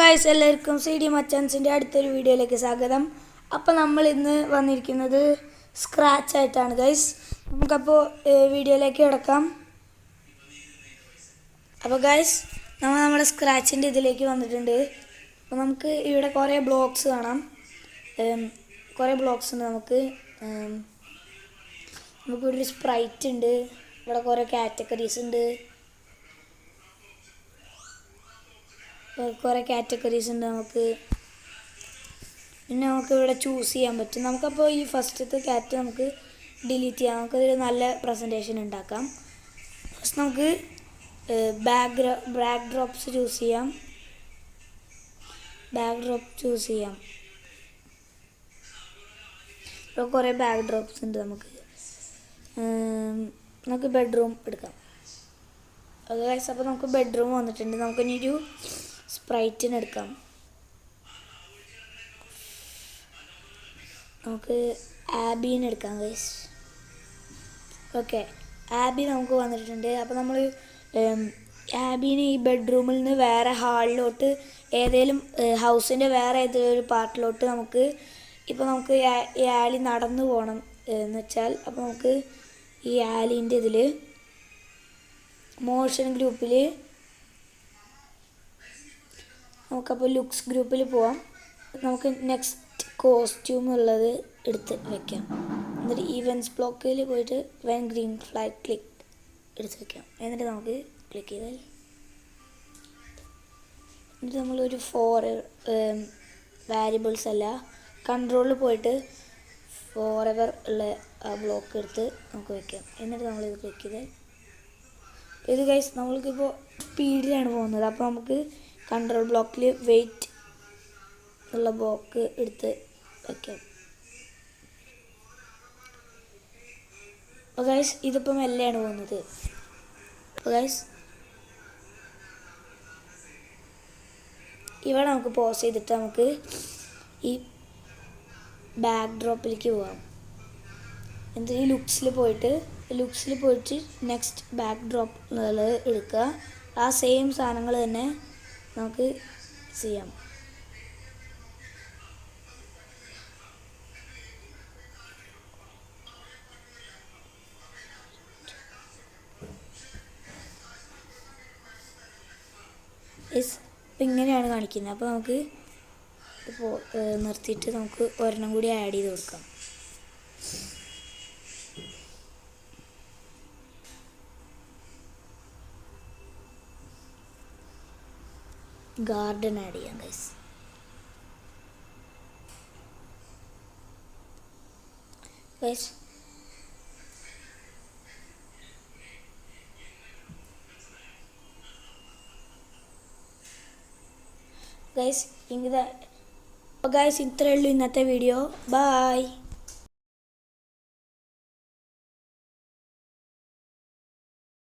Guys, എല്ലാവർക്കും C D മച്ചാൻസിൻ്റെ അടുത്തൊരു വീഡിയോയിലേക്ക് സ്വാഗതം. അപ്പോൾ നമ്മൾ ഇന്ന് വന്നിരിക്കുന്നത് സ്ക്രാച്ച് ആയിട്ടാണ് ഗൈസ്. നമുക്കപ്പോൾ വീഡിയോയിലേക്ക് കിടക്കാം. അപ്പോൾ ഗൈസ്, നമ്മുടെ സ്ക്രാച്ചിൻ്റെ ഇതിലേക്ക് വന്നിട്ടുണ്ട്. അപ്പോൾ നമുക്ക് ഇവിടെ കുറേ ബ്ലോക്സ് കാണാം. കുറേ ബ്ലോക്സ് ഉണ്ട്. നമുക്കിവിടെ ഒരു സ്പ്രൈറ്റ് ഉണ്ട്. ഇവിടെ കുറേ കാറ്റഗറീസ് ഉണ്ട്. കുറേ കാറ്റഗറീസ് ഉണ്ട്. പിന്നെ നമുക്ക് ഇവിടെ ചൂസ് ചെയ്യാൻ പറ്റും. നമുക്കപ്പോൾ ഈ ഫസ്റ്റത്തെ കാറ്റ് നമുക്ക് ഡിലീറ്റ് ചെയ്യാം. നമുക്കതൊരു നല്ല പ്രസൻറ്റേഷൻ ഉണ്ടാക്കാം. ഫസ്റ്റ് നമുക്ക് ബാക്ക് ഡ്രോപ്സ് ചൂസ് ചെയ്യാം. ഇപ്പോൾ കുറേ ബാക്ക് ഡ്രോപ്സ് ഉണ്ട്. നമുക്ക് ബെഡ്റൂം എടുക്കാം. അത് ഗൈസ്, അപ്പോൾ നമുക്ക് ബെഡ്റൂം വന്നിട്ടുണ്ട്. നമുക്കിനി ഒരു സ്പ്രൈറ്റിന് എടുക്കാം. നമുക്ക് ആബീനെ എടുക്കാം ഗൈസ്. ഓക്കെ, ആബി നമുക്ക് വന്നിട്ടുണ്ട്. അപ്പോൾ നമ്മൾ ആബീനെ ഈ ബെഡ്റൂമിൽ നിന്ന് വേറെ ഹാളിലോട്ട്, ഏതെങ്കിലും ഹൗസിൻ്റെ വേറെ ഏതെങ്കിലും ഒരു പാർട്ടിലോട്ട് നമുക്ക് ഈ ആലി നടന്നു പോകണം എന്ന് വെച്ചാൽ, അപ്പോൾ നമുക്ക് ഈ ആലിൻ്റെ ഇതിൽ മോഷൻ ഗ്രൂപ്പിൽ നമുക്കപ്പോൾ ലുക്സ് ഗ്രൂപ്പിൽ പോവാം. നമുക്ക് നെക്സ്റ്റ് കോസ്റ്റ്യൂം ഉള്ളത് എടുത്ത് വയ്ക്കാം. എന്നിട്ട് ഈവൻറ്റ്സ് ബ്ലോക്കിൽ പോയിട്ട് വെൻ ഗ്രീൻ ഫ്ലാഗ് ക്ലിക്ക് എടുത്ത് വയ്ക്കാം. എന്നിട്ട് നമുക്ക് ക്ലിക്ക് ചെയ്താൽ എന്നിട്ട് നമ്മളൊരു 4 വാരിയബിൾസ് അല്ല, കൺട്രോളിൽ പോയിട്ട് ഫോറെവർ ഉള്ള ആ ബ്ലോക്ക് എടുത്ത് നമുക്ക് വയ്ക്കാം. എന്നിട്ട് നമ്മളിത് ക്ലിക്ക് ചെയ്താൽ ഇത് ഗൈസ്, നമ്മൾക്കിപ്പോൾ സ്പീഡിലാണ് പോകുന്നത്. അപ്പോൾ നമുക്ക് കൺട്രോൾ ബ്ലോക്കിൽ വെയിറ്റ് ഉള്ള ബ്ലോക്ക് എടുത്ത് വയ്ക്കാം. അപ്പോൾ ഗൈസ്, ഇതിപ്പോൾ മെല്ലെയാണ് പോകുന്നത്. അപ്പോൾ ഗൈസ്, ഇവിടെ നമുക്ക് പോസ് ചെയ്തിട്ട് നമുക്ക് ഈ ബാക്ക് ഡ്രോപ്പിലേക്ക് പോകാം. എന്നിട്ട് ഈ ലുക്സിൽ പോയിട്ട് നെക്സ്റ്റ് ബാക്ക് ഡ്രോപ്പ് എടുക്കുക. ആ സെയിം സാധനങ്ങൾ തന്നെ നമുക്ക് ചെയ്യാം. ഇപ്പം ഇങ്ങനെയാണ് കാണിക്കുന്നത്. അപ്പോൾ നമുക്ക് ഇപ്പോൾ നിർത്തിയിട്ട് നമുക്ക് ഒരെണ്ണം കൂടി ആഡ് ചെയ്ത് കൊടുക്കാം. ഗാർഡൻ ആഡ് ചെയ്യാം ഗൈസ്. ഗൈസ് ഇത്രയേ ഉള്ളൂ ഇന്നത്തെ വീഡിയോ. ബൈ.